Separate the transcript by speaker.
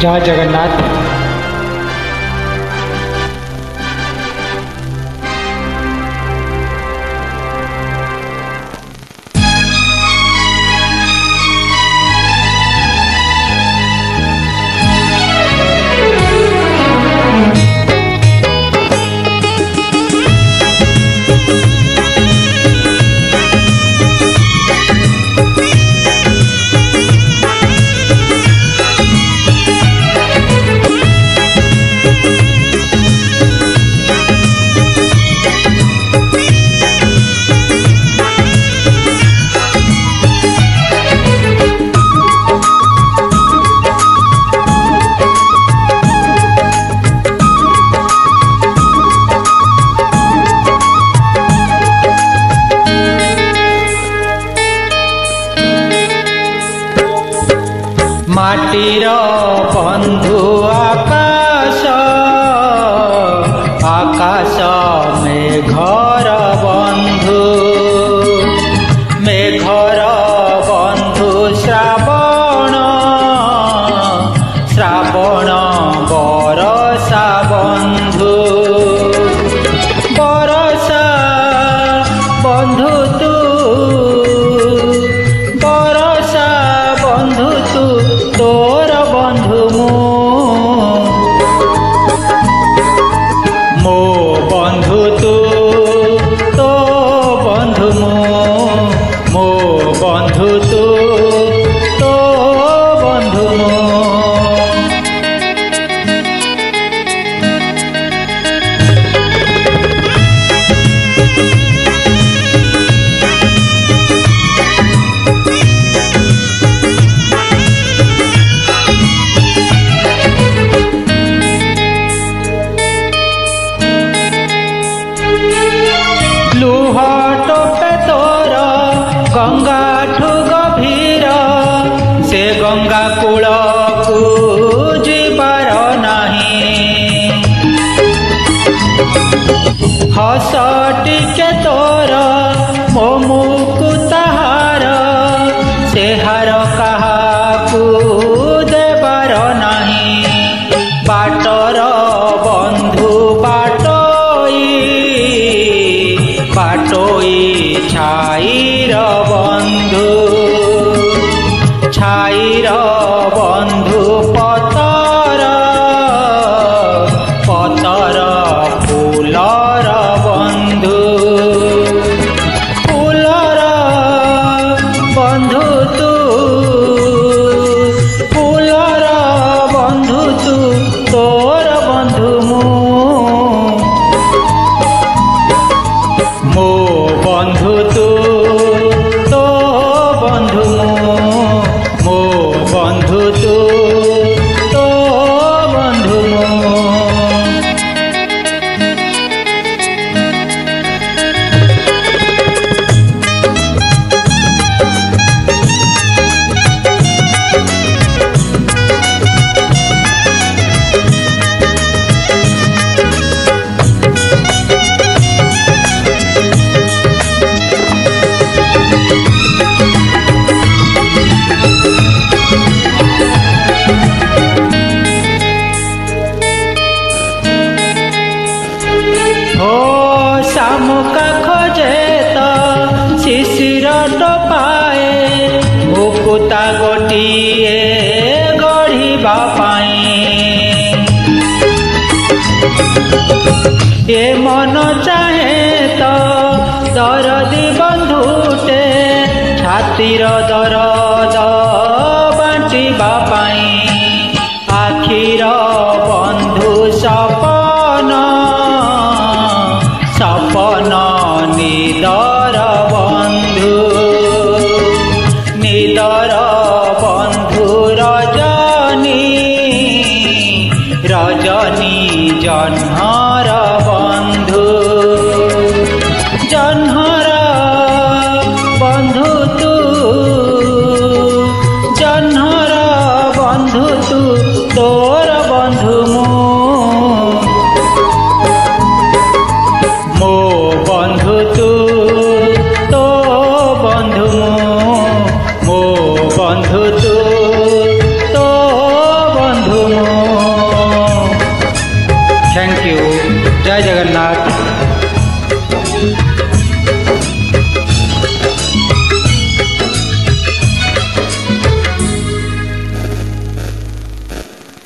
Speaker 1: जय जगन्नाथ। माटीर बंधु आकाश आकाश मेघर बंधु मेघर बंधु श्रावण श्रावण बरसा बंधु बरसा बंधु तू बरसा बंधु तू तोर बंधु मो बंधु तू तो बंधु मो बंधु तू तो बंधु लुह टोपे तोर गंगा ठु गभीर से गंगा कूल को जीवार नहीं हस टिके तोर मो मुकु ताहार से हार काहाकू देवार नहीं बाटर बंधु बाटोई छाईर बंधु छाईर बंधु पतर पतर फूलर बंधु फूलर बंधु तू फूलर बंधु तू तोर बंधु मो बंधु तू तो बंधु मो बंधु तू तो बंधु शामुका खोजे तो शिशिर टोपाए मुकुता गोटिए गढ़िबा पाई ए मन चाहे तो दरदी बंधुटे छातीर दरद बांटिबा पाई आखिर बंधु सपन सपन निदर बंधु निदर बंधु रजनी रजनी जह्न